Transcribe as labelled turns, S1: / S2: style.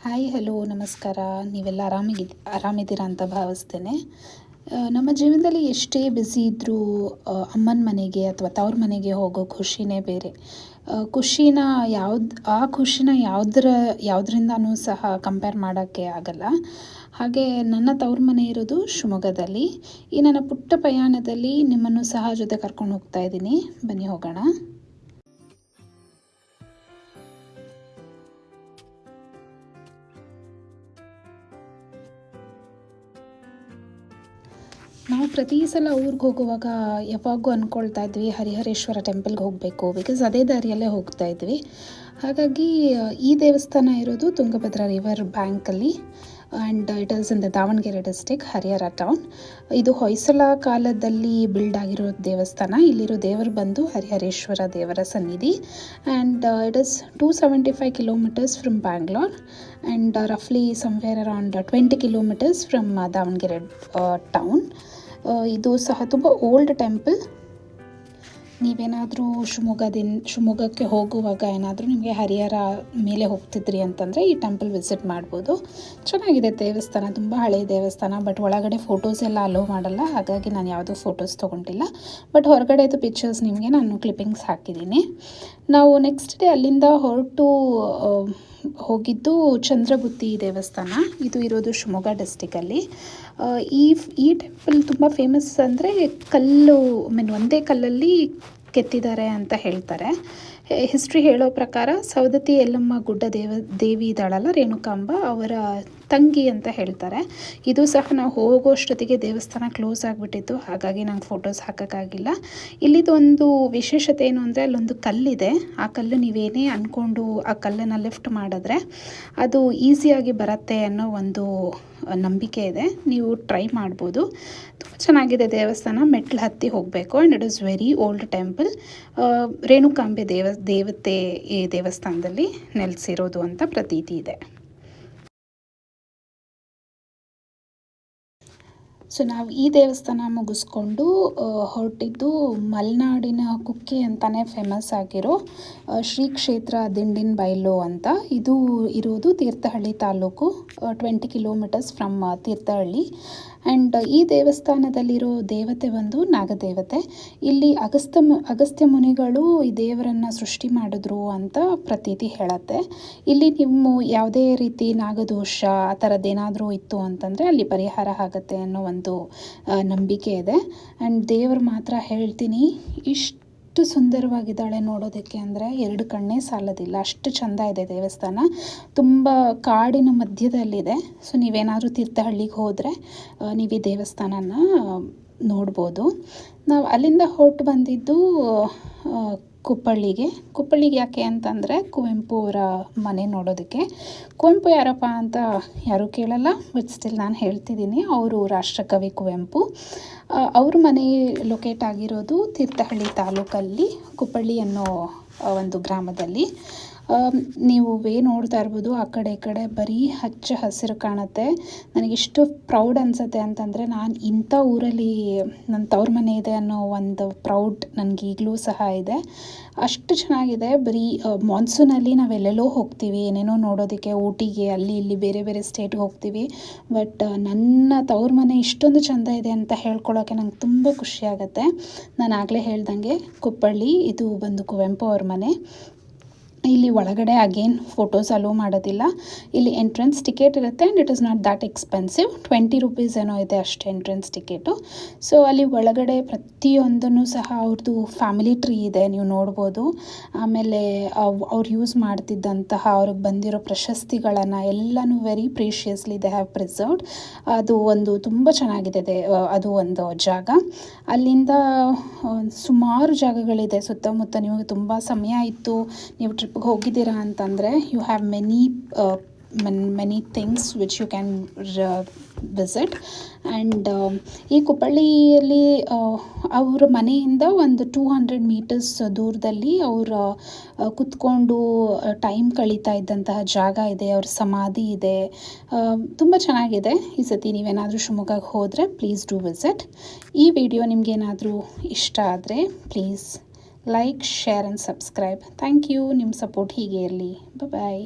S1: Hi hello ನಮಸ್ಕಾರ. ನೀವೆಲ್ಲ ಆರಾಮಿದ್ದೀರಾ ಅಂತ ಭಾವಿಸ್ತೇನೆ. ನಮ್ಮ ಜೀವನದಲ್ಲಿ ಎಷ್ಟೇ ಬ್ಯುಸಿ ಇದ್ದರೂ ಅಮ್ಮನ ಮನೆಗೆ ಅಥವಾ ತವ್ರ ಮನೆಗೆ ಹೋಗೋ ಖುಷಿನೇ ಬೇರೆ. ಖುಷಿನ ಯಾವುದರಿಂದನೂ ಸಹ ಕಂಪೇರ್ ಮಾಡೋಕ್ಕೆ ಆಗಲ್ಲ. ಹಾಗೆ ನನ್ನ ತವ್ರ ಮನೆ ಇರೋದು ಶಿವಮೊಗ್ಗದಲ್ಲಿ. ಈ ನನ್ನ ಪುಟ್ಟ ಪ್ರಯಾಣದಲ್ಲಿ ನಿಮ್ಮನ್ನು ಸಹ ಜೊತೆ ಕರ್ಕೊಂಡು ಹೋಗ್ತಾ ಇದ್ದೀನಿ. ಬನ್ನಿ ಹೋಗೋಣ. ನಾವು ಪ್ರತಿ ಸಲ ಊರಿಗೆ ಹೋಗುವಾಗ ಯಾವಾಗೂ ಅಂದ್ಕೊಳ್ತಾ ಇದ್ವಿ ಹರಿಹರೇಶ್ವರ ಟೆಂಪಲ್ಗೆ ಹೋಗಬೇಕು, ಬಿಕಾಸ್ ಅದೇ ದಾರಿಯಲ್ಲೇ ಹೋಗ್ತಾ ಇದ್ವಿ. ಹಾಗಾಗಿ ಈ ದೇವಸ್ಥಾನ ಇರೋದು ತುಂಗಭದ್ರಾ ರಿವರ್ ಬ್ಯಾಂಕಲ್ಲಿ, and it is in the Davangere district, Harihar town. ಇದು ಹೊಯ್ಸಳ ಕಾಲದಲ್ಲಿ ಬಿಲ್ಡ್ ಆಗಿರೋ ದೇವಸ್ಥಾನ. ಇಲ್ಲಿರೋ ದೇವರು ಬಂದು ಹರಿಹರೇಶ್ವರ ದೇವರ ಸನ್ನಿಧಿ, and it is 275 kilometers from Bangalore and ರಫ್ಲಿ somewhere around 20 kilometers from Davanagere town. ಇದು ಸಹ ತುಂಬ ಓಲ್ಡ್ ಟೆಂಪಲ್. ನೀವೇನಾದರೂ ಶಿವಮೊಗ್ಗಕ್ಕೆ ಹೋಗುವಾಗ ಏನಾದರೂ ನಿಮಗೆ ಹರಿಹರ ಮೇಲೆ ಹೋಗ್ತಿದ್ರಿ ಅಂತಂದರೆ ಈ ಟೆಂಪಲ್ ವಿಸಿಟ್ ಮಾಡ್ಬೋದು. ಚೆನ್ನಾಗಿದೆ ದೇವಸ್ಥಾನ, ತುಂಬ ಹಳೆಯ ದೇವಸ್ಥಾನ. ಬಟ್ ಒಳಗಡೆ ಫೋಟೋಸ್ ಎಲ್ಲ ಅಲೋ ಮಾಡಲ್ಲ, ಹಾಗಾಗಿ ನಾನು ಯಾವುದೂ ಫೋಟೋಸ್ ತೊಗೊಂಡಿಲ್ಲ. ಬಟ್ ಹೊರಗಡೆದು ಪಿಕ್ಚರ್ಸ್ ನಿಮಗೆ ನಾನು ಕ್ಲಿಪ್ಪಿಂಗ್ಸ್ ಹಾಕಿದ್ದೀನಿ. ನಾವು ನೆಕ್ಸ್ಟ್ ಡೇ ಅಲ್ಲಿಂದ ಹೊರಟು ಹೋಗಿದ್ದು ಚಂದ್ರಗುತ್ತಿ ದೇವಸ್ಥಾನ. ಇದು ಇರೋದು ಶಿವಮೊಗ್ಗ ಡಿಸ್ಟಿಕಲ್ಲಿ. ಈ ಟೆಂಪಲ್ ತುಂಬ ಫೇಮಸ್ ಅಂದರೆ ಒಂದೇ ಕಲ್ಲಲ್ಲಿ ಕೆತ್ತಿದ್ದಾರೆ ಅಂತ ಹೇಳ್ತಾರೆ. ಹಿಸ್ಟ್ರಿ ಹೇಳೋ ಪ್ರಕಾರ ಸವದತ್ತಿ ಯಲ್ಲಮ್ಮ ಗುಡ್ಡ ದೇವಿ ಇದ್ದಾಳಲ್ಲ, ರೇಣುಕಾಂಬ, ಅವರ ತಂಗಿ ಅಂತ ಹೇಳ್ತಾರೆ. ಇದು ಸಹ ನಾವು ಹೋಗೋಷ್ಟೊತ್ತಿಗೆ ದೇವಸ್ಥಾನ ಕ್ಲೋಸ್ ಆಗಿಬಿಟ್ಟಿತ್ತು, ಹಾಗಾಗಿ ನಂಗೆ ಫೋಟೋಸ್ ಹಾಕೋಕ್ಕಾಗಿಲ್ಲ. ಇಲ್ಲಿದೊಂದು ವಿಶೇಷತೆ ಏನು ಅಂದರೆ ಅಲ್ಲೊಂದು ಕಲ್ಲಿದೆ. ಆ ಕಲ್ಲು ನೀವೇನೇ ಅಂದ್ಕೊಂಡು ಆ ಕಲ್ಲನ್ನು ಲಿಫ್ಟ್ ಮಾಡಿದ್ರೆ ಅದು ಈಸಿಯಾಗಿ ಬರುತ್ತೆ ಅನ್ನೋ ಒಂದು ನಂಬಿಕೆ ಇದೆ. ನೀವು ಟ್ರೈ ಮಾಡ್ಬೋದು. ತುಂಬ ಚೆನ್ನಾಗಿದೆ ದೇವಸ್ಥಾನ. ಮೆಟ್ಲು ಹತ್ತಿ ಹೋಗಬೇಕು, and it is very old temple. Renukambe ದೇವತೆ ಈ ದೇವಸ್ಥಾನದಲ್ಲಿ ನೆಲೆಸಿರೋದು ಅಂತ ಪ್ರತೀತಿ ಇದೆ. ಸೊ ನಾವು ಈ ದೇವಸ್ಥಾನ ಮುಗಿಸ್ಕೊಂಡು ಹೊರಟಿದ್ದು ಮಲೆನಾಡಿನ ಕುಕ್ಕೆ ಅಂತಲೇ ಫೇಮಸ್ ಆಗಿರೋ ಶ್ರೀ ಕ್ಷೇತ್ರ ದಿಂಡಿನ ಬೈಲು ಅಂತ. ಇದು ಇರೋದು Thirthahalli taluk, 20 kilometers from Thirthahalli. And ಈ ದೇವಸ್ಥಾನದಲ್ಲಿರೋ ದೇವತೆ ಒಂದು ನಾಗದೇವತೆ. ಇಲ್ಲಿ ಅಗಸ್ತ್ಯ ಮುನಿಗಳು ಈ ದೇವರನ್ನು ಸೃಷ್ಟಿ ಮಾಡಿದ್ರು ಅಂತ ಪ್ರತೀತಿ ಹೇಳುತ್ತೆ. ಇಲ್ಲಿ ನೀವು ಯಾವುದೇ ರೀತಿ ನಾಗದೋಷ ಆ ಥರದ್ದೇನಾದರೂ ಇತ್ತು ಅಂತಂದರೆ ಅಲ್ಲಿ ಪರಿಹಾರ ಆಗುತ್ತೆ ಅನ್ನೋ ಒಂದು ನಂಬಿಕೆ ಇದೆ. ಆ್ಯಂಡ್ ದೇವರು ಮಾತ್ರ ಹೇಳ್ತೀನಿ, ಇಷ್ಟು ಸುಂದರವಾಗಿದ್ದಾಳೆ ನೋಡೋದಕ್ಕೆ ಅಂದರೆ 2 ಕಣ್ಣೇ ಸಾಲೋದಿಲ್ಲ, ಅಷ್ಟು ಚೆಂದ ಇದೆ ದೇವಸ್ಥಾನ. ತುಂಬ ಕಾಡಿನ ಮಧ್ಯದಲ್ಲಿದೆ. ಸೊ ನೀವೇನಾದರೂ ತೀರ್ಥಹಳ್ಳಿಗೆ ಹೋದರೆ ನೀವು ಈ ದೇವಸ್ಥಾನನ ನೋಡ್ಬೋದು. ನಾವು ಅಲ್ಲಿಂದ ಹೊರಟು ಬಂದಿದ್ದು ಕುಪ್ಪಳ್ಳಿಗೆ ಯಾಕೆ ಅಂತಂದರೆ ಕುವೆಂಪು ಅವರ ಮನೆ ನೋಡೋದಕ್ಕೆ. ಕುವೆಂಪು ಯಾರಪ್ಪ ಅಂತ ಯಾರೂ ಕೇಳಲ್ಲ, ಬಟ್ ಸ್ಟಿಲ್ ನಾನು ಹೇಳ್ತಿದ್ದೀನಿ. ಅವರು ರಾಷ್ಟ್ರಕವಿ ಕುವೆಂಪು. ಅವ್ರ ಮನೆ ಲೊಕೇಟ್ ಆಗಿರೋದು ತೀರ್ಥಹಳ್ಳಿ ತಾಲೂಕಲ್ಲಿ, ಕುಪ್ಪಳ್ಳಿ ಅನ್ನೋ ಒಂದು ಗ್ರಾಮದಲ್ಲಿ. ನೀವು ನೋಡ್ತಾ ಇರ್ಬೋದು, ಆ ಕಡೆ ಈ ಕಡೆ ಬರೀ ಹಚ್ಚ ಹಸಿರು ಕಾಣುತ್ತೆ. ನನಗೆಷ್ಟು ಪ್ರೌಡ್ ಅನಿಸುತ್ತೆ ಅಂತಂದರೆ, ನಾನು ಇಂಥ ಊರಲ್ಲಿ ನನ್ನ ತವ್ರ ಮನೆ ಇದೆ ಅನ್ನೋ ಒಂದು ಪ್ರೌಡ್ ನನಗೀಗಲೂ ಸಹ ಇದೆ. ಅಷ್ಟು ಚೆನ್ನಾಗಿದೆ. ಬರೀ ಮಾನ್ಸೂನಲ್ಲಿ ನಾವೆಲ್ಲೆಲ್ಲೋ ಹೋಗ್ತೀವಿ ಏನೇನೋ ನೋಡೋದಕ್ಕೆ, ಊಟಿಗೆ, ಅಲ್ಲಿ ಇಲ್ಲಿ ಬೇರೆ ಬೇರೆ ಸ್ಟೇಟ್ಗೆ ಹೋಗ್ತೀವಿ. ಬಟ್ ನನ್ನ ತವ್ರ ಮನೆ ಇಷ್ಟೊಂದು ಚೆಂದ ಇದೆ ಅಂತ ಹೇಳ್ಕೊಳ್ಳೋಕ್ಕೆ ನಂಗೆ ತುಂಬ ಖುಷಿಯಾಗತ್ತೆ. ನಾನು ಆಗಲೇ ಹೇಳ್ದಂಗೆ ಕುಪ್ಪಳ್ಳಿ, ಇದು ಬಂದು ಕುವೆಂಪು ಅವ್ರ ಮನೆ. ಇಲ್ಲಿ ಒಳಗಡೆ ಅಗೇನ್ ಫೋಟೋಸ್ ಅಲೋ ಮಾಡೋದಿಲ್ಲ. ಇಲ್ಲಿ ಎಂಟ್ರೆನ್ಸ್ ಟಿಕೆಟ್ ಇರುತ್ತೆ, and it is not that expensive. 20 rupees ಏನೋ ಇದೆ ಅಷ್ಟೇ ಎಂಟ್ರೆನ್ಸ್ ಟಿಕೆಟು. ಸೊ ಅಲ್ಲಿ ಒಳಗಡೆ ಪ್ರತಿಯೊಂದನ್ನು ಸಹ ಅವ್ರದ್ದು ಫ್ಯಾಮಿಲಿ ಟ್ರೀ ಇದೆ, ನೀವು ನೋಡ್ಬೋದು. ಆಮೇಲೆ ಅವ್ರು ಯೂಸ್ ಮಾಡ್ತಿದ್ದಂತಹ ಅವ್ರಿಗೆ ಬಂದಿರೋ ಪ್ರಶಸ್ತಿಗಳನ್ನು ಎಲ್ಲನೂ ವೆರಿ ಪ್ರೀಷಿಯಸ್ಲಿ ದೇ ಹ್ಯಾವ್ ಪ್ರಿಸರ್ವ್ಡ್. ಅದು ಒಂದು ತುಂಬ ಚೆನ್ನಾಗಿದೆ. ಅದು ಒಂದು ಜಾಗ. ಅಲ್ಲಿಂದ ಸುಮಾರು ಜಾಗಗಳಿದೆ ಸುತ್ತಮುತ್ತ. ನಿಮಗೆ ತುಂಬ ಸಮಯ ಇತ್ತು, ನೀವು ಟ್ರಿಪ್ಗೆ ಹೋಗಿದ್ದೀರಾ ಅಂತಂದರೆ you have many things which you can visit. And ಈ ಕುಪ್ಪಳ್ಳಿಯಲ್ಲಿ ಅವರ ಮನೆಯಿಂದ ಒಂದು 200 meters ದೂರದಲ್ಲಿ ಅವರ ಕುತ್ಕೊಂಡು ಟೈಮ್ ಕಳೀತಾ ಇದ್ದಂತಹ ಜಾಗ ಇದೆ. ಅವ್ರ ಸಮಾಧಿ ಇದೆ. ತುಂಬ ಚೆನ್ನಾಗಿದೆ. ಈ ಸತಿ ನೀವೇನಾದರೂ ಶಿವಮೊಗ್ಗಕ್ಕೆ ಹೋದರೆ ಪ್ಲೀಸ್ ಡೂ ವಿಸಿಟ್. ಈ ವಿಡಿಯೋ ನಿಮಗೇನಾದರೂ ಇಷ್ಟ ಆದರೆ please like, share and subscribe. Thank you. ನಿಮ್ಮ ಸಪೋರ್ಟ್ ಹೀಗೆ ಇರಲಿ. ಬಾಯ್.